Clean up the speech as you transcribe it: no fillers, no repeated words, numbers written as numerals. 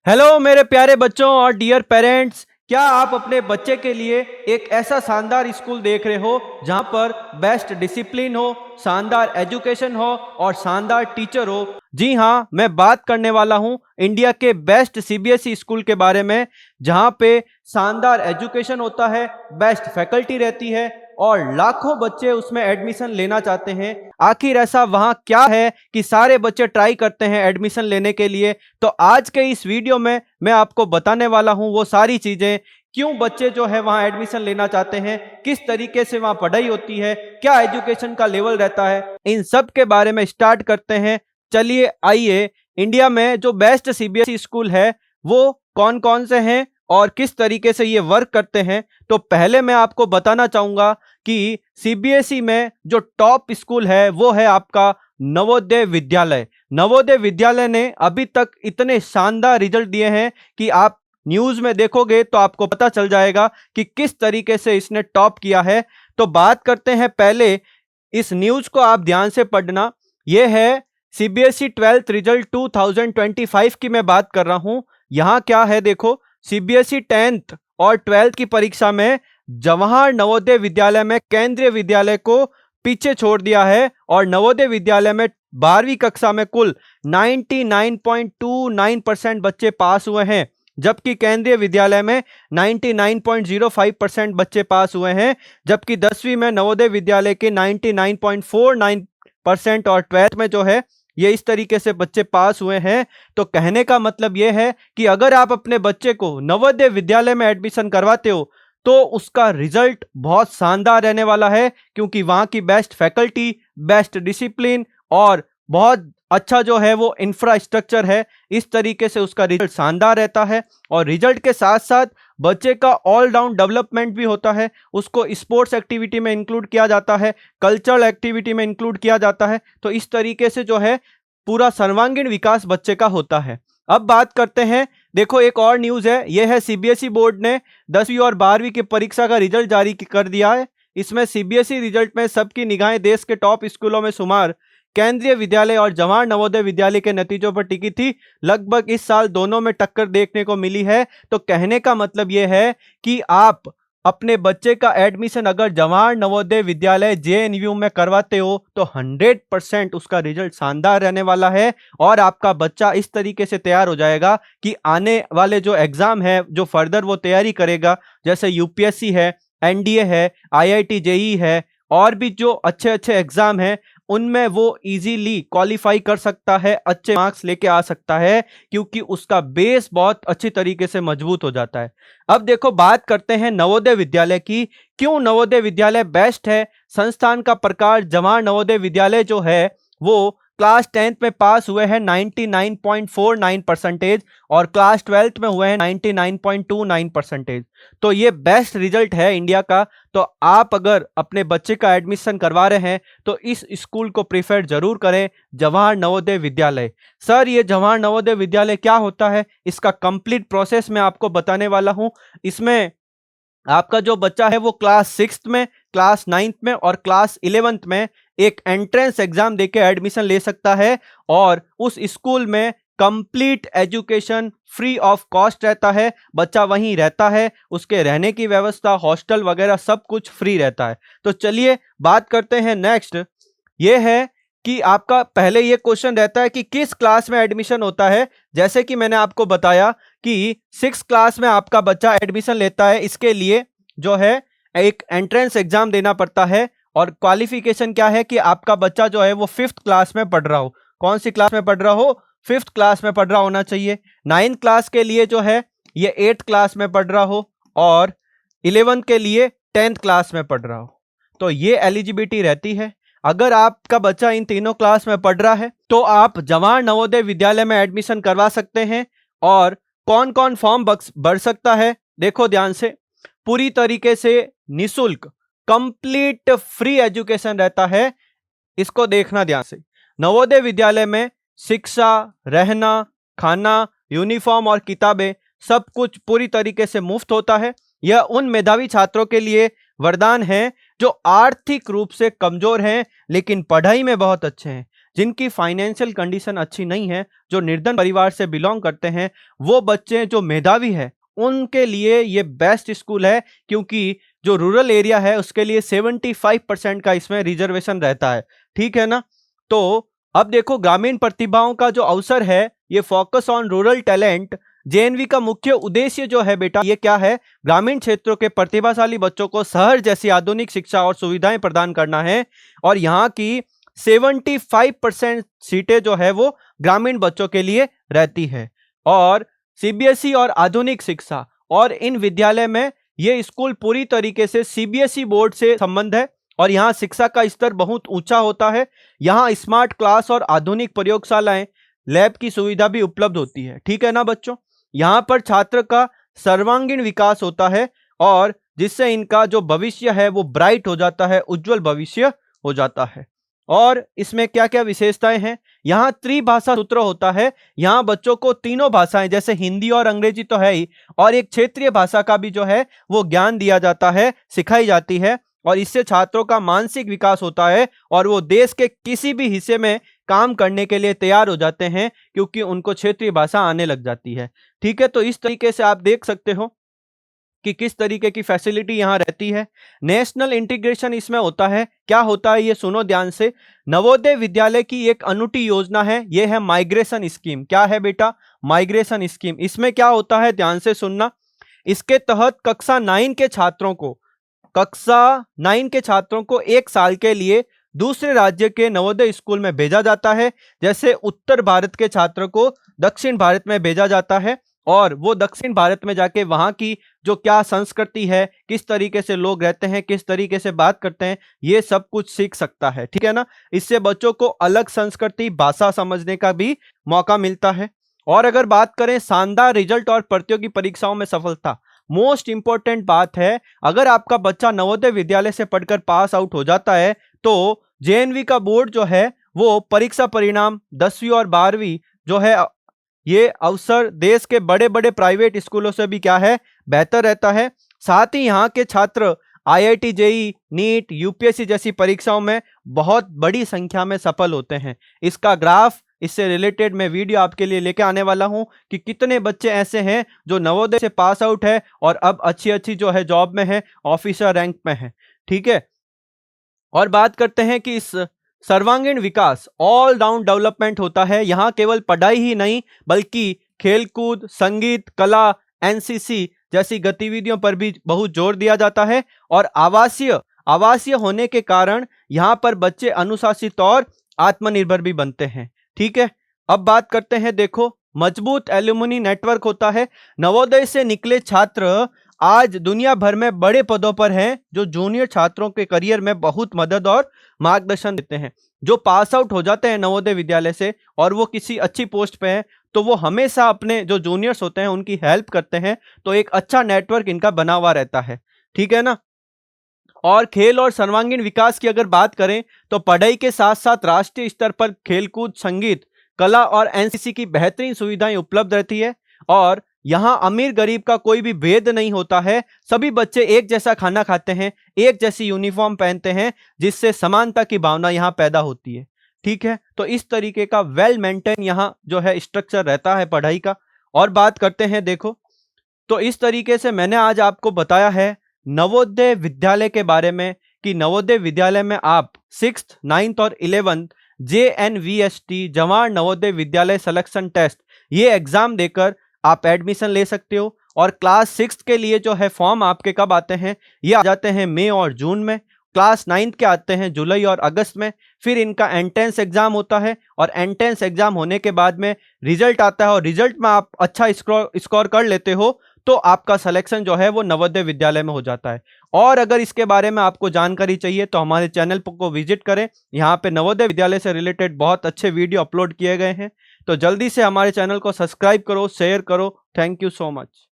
Hello मेरे प्यारे बच्चों और डियर पेरेंट्स, क्या आप अपने बच्चे के लिए एक ऐसा शानदार स्कूल देख रहे हो जहां पर बेस्ट डिसिप्लिन हो, शानदार एजुकेशन हो और शानदार टीचर हो? जी हां, मैं बात करने वाला हूं इंडिया के बेस्ट सीबीएसई स्कूल के बारे में, जहां पे शानदार एजुकेशन होता है, बेस्ट फैकल्टी रहती है और लाखों बच्चे उसमें एडमिशन लेना चाहते हैं। आखिर ऐसा वहां क्या है कि सारे बच्चे ट्राई करते हैं एडमिशन लेने के लिए? तो आज के इस वीडियो में मैं आपको बताने वाला हूं वो सारी चीजें, क्यों बच्चे जो है वहां एडमिशन लेना चाहते हैं, किस तरीके से वहां पढ़ाई होती है, क्या एजुकेशन का लेवल रहता है, इन सब के बारे में स्टार्ट करते हैं। चलिए आइए, इंडिया में जो बेस्ट सीबीएसई स्कूल है वो कौन कौन से हैं और किस तरीके से ये वर्क करते हैं। तो पहले मैं आपको बताना चाहूंगा कि सीबीएसई में जो टॉप स्कूल है वो है आपका नवोदय विद्यालय। नवोदय विद्यालय ने अभी तक इतने शानदार रिजल्ट दिए हैं कि आप न्यूज में देखोगे तो आपको पता चल जाएगा कि किस तरीके से इसने टॉप किया है। तो बात करते हैं, पहले इस न्यूज को आप ध्यान से पढ़ना। यह है सीबीएसई 12th रिजल्ट 2025 की मैं बात कर रहा हूं। यहां क्या है देखो, सीबीएसई 10th और 12th की परीक्षा में जवाहर नवोदय विद्यालय में केंद्रीय विद्यालय को पीछे छोड़ दिया है और नवोदय विद्यालय में 12वीं कक्षा में कुल 99.29% बच्चे पास हुए हैं, जबकि केंद्रीय विद्यालय में 99.05% बच्चे पास हुए हैं, जबकि 10वीं में नवोदय विद्यालय के 99.49% और 12th में जो है ये इस तरीके से बच्चे पास हुए हैं। तो कहने का मतलब यह है कि अगर आप अपने बच्चे को नवोदय विद्यालय में एडमिशन करवाते हो तो उसका रिजल्ट बहुत शानदार रहने वाला है, क्योंकि वहां की बेस्ट फैकल्टी, बेस्ट डिसिप्लिन और बहुत अच्छा जो है वो इंफ्रास्ट्रक्चर है। इस तरीके से उसका रिजल्ट शानदार रहता है और रिजल्ट के साथ साथ बच्चे का ऑलराउंड डेवलपमेंट भी होता है। उसको स्पोर्ट्स एक्टिविटी में इंक्लूड किया जाता है, कल्चरल एक्टिविटी में इंक्लूड किया जाता है। तो इस तरीके से जो है पूरा सर्वांगीण विकास बच्चे का होता है। अब बात करते हैं, देखो एक और न्यूज है, यह है सीबीएसई बोर्ड ने 10वीं और 12वीं की परीक्षा का रिजल्ट जारी कर दिया है। इसमें सीबीएसई रिजल्ट में सबकी निगाहें देश के टॉप स्कूलों में शुमार केंद्रीय विद्यालय और जवाहर नवोदय विद्यालय के नतीजों पर टिकी थी। लगभग इस साल दोनों में टक्कर देखने को मिली है। तो कहने का मतलब यह है कि आप अपने बच्चे का एडमिशन अगर जवाहर नवोदय विद्यालय जेएनयू में करवाते हो तो 100% उसका रिजल्ट शानदार रहने वाला है और आपका बच्चा इस तरीके से तैयार हो जाएगा कि आने वाले जो एग्जाम है, जो फर्दर वो तैयारी करेगा, जैसे यूपीएससी है, एनडीए है, आईआईटी जेईई है और भी जो अच्छे अच्छे एग्जाम हैं, उनमें वो इजीली क्वालिफाई कर सकता है, अच्छे मार्क्स लेके आ सकता है, क्योंकि उसका बेस बहुत अच्छी तरीके से मजबूत हो जाता है। अब देखो बात करते हैं नवोदय विद्यालय की। क्यों नवोदय विद्यालय बेस्ट है? संस्थान का प्रकार जवाहर नवोदय विद्यालय जो है वो क्लास 10th में पास हुए हैं 99.49% और क्लास 12th में हुए हैं 99.29%। तो ये बेस्ट रिजल्ट है इंडिया का। तो आप अगर अपने बच्चे का एडमिशन करवा रहे हैं तो इस स्कूल को प्रीफर जरूर करें, जवाहर नवोदय विद्यालय। सर ये जवाहर नवोदय विद्यालय क्या होता है, इसका कंप्लीट प्रोसेस मैं आपको बताने वाला हूं। इसमें आपका जो बच्चा है वो क्लास 6th में, क्लास 9th में और क्लास 11th में एक एंट्रेंस एग्जाम देके एडमिशन ले सकता है और उस स्कूल में complete education free of cost रहता है। बच्चा वहीं रहता है, उसके रहने की व्यवस्था, हॉस्टल वगैरह सब कुछ फ्री रहता है। तो चलिए बात करते हैं नेक्स्ट। ये है कि आपका पहले ये क्वेश्चन रहता है कि किस क्लास में एडमिशन होता है। जैसे कि मैंने आपको बताया कि 6th क्लास में आपका बच्चा एडमिशन लेता है, इसके लिए जो है एक एंट्रेंस एग्जाम देना पड़ता है और क्वालिफिकेशन क्या है कि आपका बच्चा जो है वो 5th क्लास में पढ़ रहा हो। कौन सी क्लास में पढ़ रहा हो? 5th क्लास में पढ़ रहा होना चाहिए। 9th क्लास के लिए जो है ये 8th क्लास में पढ़ रहा हो और 11th के लिए 10th क्लास में पढ़ रहा हो। तो ये एलिजिबिलिटी रहती है। अगर आपका बच्चा इन तीनों क्लास में पढ़ रहा है तो आप जवाहर नवोदय विद्यालय में एडमिशन करवा सकते हैं। और कौन कौन फॉर्म भर सकता है, देखो ध्यान से। पूरी तरीके से निशुल्क कंप्लीट फ्री एजुकेशन रहता है, इसको देखना ध्यान से। नवोदय विद्यालय में शिक्षा, रहना, खाना, यूनिफॉर्म और किताबें सब कुछ पूरी तरीके से मुफ्त होता है। यह उन मेधावी छात्रों के लिए वरदान है जो आर्थिक रूप से कमजोर हैं लेकिन पढ़ाई में बहुत अच्छे हैं। जिनकी फाइनेंशियल कंडीशन अच्छी नहीं है, जो निर्धन परिवार से बिलोंग करते हैं, वो बच्चे जो मेधावी है उनके लिए ये बेस्ट स्कूल है, क्योंकि जो रूरल एरिया है उसके लिए 75% का इसमें रिजर्वेशन रहता है। ठीक है ना। तो अब देखो, ग्रामीण प्रतिभाओं का जो अवसर है, ये focus on rural talent, JNV का मुख्य उद्देश्य जो है बेटा, ये क्या है? ग्रामीण क्षेत्रों के प्रतिभाशाली बच्चों को शहर जैसी आधुनिक शिक्षा और सुविधाएं प्रदान करना है। और यहाँ की 75% सीटें जो है वो ग्रामीण बच्चों के लिए रहती है। और सीबीएसई और आधुनिक शिक्षा, और इन विद्यालय में ये स्कूल पूरी तरीके से सीबीएसई बोर्ड से संबंध है, और यहाँ शिक्षा का स्तर बहुत ऊंचा होता है। यहाँ स्मार्ट क्लास और आधुनिक प्रयोगशालाएं, लैब की सुविधा भी उपलब्ध होती है। ठीक है ना बच्चों। यहाँ पर छात्र का सर्वांगीण विकास होता है, और जिससे इनका जो भविष्य है वो ब्राइट हो जाता है, उज्जवल भविष्य हो जाता है। और इसमें क्या क्या विशेषताएं हैं? यहाँ त्रिभाषा सूत्र होता है। यहाँ बच्चों को तीनों भाषाएं, जैसे हिंदी और अंग्रेजी तो है ही, और एक क्षेत्रीय भाषा का भी जो है वो ज्ञान दिया जाता है, सिखाई जाती है। और इससे छात्रों का मानसिक विकास होता है, और वो देश के किसी भी हिस्से में काम करने के लिए तैयार हो जाते हैं, क्योंकि उनको क्षेत्रीय भाषा आने लग जाती है। ठीक है। तो इस तरीके से आप देख सकते हो कि किस तरीके की फैसिलिटी यहाँ रहती है। नेशनल इंटीग्रेशन इसमें होता है। क्या होता है ये सुनो ध्यान से। नवोदय विद्यालय की एक अनूठी योजना है, ये है माइग्रेशन स्कीम। क्या है बेटा? Migration scheme. इसमें क्या होता है, ध्यान से सुनना। इसके तहत कक्षा 9 के छात्रों को 1 साल के लिए दूसरे राज्य के नवोदय स्कूल में भेजा जाता है। जैसे उत्तर भारत के छात्रों को दक्षिण भारत में भेजा जाता है, और वो दक्षिण भारत में जाके वहां की जो क्या संस्कृति है, किस तरीके से लोग रहते हैं, किस तरीके से बात करते हैं, ये सब कुछ सीख सकता है। ठीक है ना। इससे बच्चों को अलग संस्कृति, भाषा समझने का भी मौका मिलता है। और अगर बात करें शानदार रिजल्ट और प्रतियोगी परीक्षाओं में सफलता, मोस्ट इंपॉर्टेंट बात है, अगर आपका बच्चा नवोदय विद्यालय से पढ़कर पास आउट हो जाता है तो जेएनवी का बोर्ड जो है वो परीक्षा परिणाम 10वीं और 12वीं जो है, ये अवसर देश के बड़े बड़े प्राइवेट स्कूलों से भी क्या है, बेहतर रहता है। साथ ही यहाँ के छात्र आईआईटी, जेईई, नीट, यूपीएससी जैसी परीक्षाओं में बहुत बड़ी संख्या में सफल होते हैं। इसका ग्राफ, इससे रिलेटेड मैं वीडियो आपके लिए लेके आने वाला हूं कि कितने बच्चे ऐसे हैं जो नवोदय से पास आउट है और अब अच्छी अच्छी जो है जॉब में है, ऑफिसर रैंक में है। ठीक है। और बात करते हैं कि इस सर्वांगीण विकास, ऑल राउंड डेवलपमेंट होता है। यहाँ केवल पढ़ाई ही नहीं बल्कि खेलकूद, संगीत, कला, एनसीसी जैसी गतिविधियों पर भी बहुत जोर दिया जाता है। और आवासीय होने के कारण यहाँ पर बच्चे अनुशासित और आत्मनिर्भर भी बनते हैं। ठीक है। अब बात करते हैं, देखो, मजबूत एल्यूमिनी नेटवर्क होता है। नवोदय से निकले छात्र आज दुनिया भर में बड़े पदों पर हैं, जो जूनियर छात्रों के करियर में बहुत मदद और मार्गदर्शन देते हैं। जो पास आउट हो जाते हैं नवोदय विद्यालय से और वो किसी अच्छी पोस्ट पे हैं, तो वो हमेशा अपने जो जूनियर्स होते हैं उनकी हेल्प करते हैं। तो एक अच्छा नेटवर्क इनका बना हुआ रहता है। ठीक है ना। और खेल और सर्वांगीण विकास की अगर बात करें तो पढ़ाई के साथ साथ राष्ट्रीय स्तर पर खेलकूद, संगीत, कला और एनसीसी की बेहतरीन सुविधाएं उपलब्ध रहती है। और यहाँ अमीर गरीब का कोई भी भेद नहीं होता है। सभी बच्चे एक जैसा खाना खाते हैं, एक जैसी यूनिफॉर्म पहनते हैं, जिससे समानता की भावना यहाँ पैदा होती है। ठीक है। तो इस तरीके का वेल मेंटेन यहाँ जो है स्ट्रक्चर रहता है पढ़ाई का। और बात करते हैं, देखो, तो इस तरीके से मैंने आज आपको बताया है नवोदय विद्यालय के बारे में कि नवोदय विद्यालय में आप 6th, 9th और 11th JNVST, Jawahar Navodaya Vidyalaya selection test, ये एग्जाम देकर आप एडमिशन ले सकते हो। और क्लास 6 के लिए जो है फॉर्म आपके कब आते हैं, ये आ जाते हैं मई और जून में। क्लास 9 के आते हैं जुलाई और अगस्त में। फिर इनका एंट्रेंस एग्जाम होता है, और एंट्रेंस एग्जाम होने के बाद में रिजल्ट आता है, और रिजल्ट में आप अच्छा स्कोर कर लेते हो तो आपका सिलेक्शन जो है वो नवोदय विद्यालय में हो जाता है। और अगर इसके बारे में आपको जानकारी चाहिए तो हमारे चैनल को विजिट करें। यहाँ पे नवोदय विद्यालय से रिलेटेड बहुत अच्छे वीडियो अपलोड किए गए हैं। तो जल्दी से हमारे चैनल को सब्सक्राइब करो, शेयर करो। Thank you so much.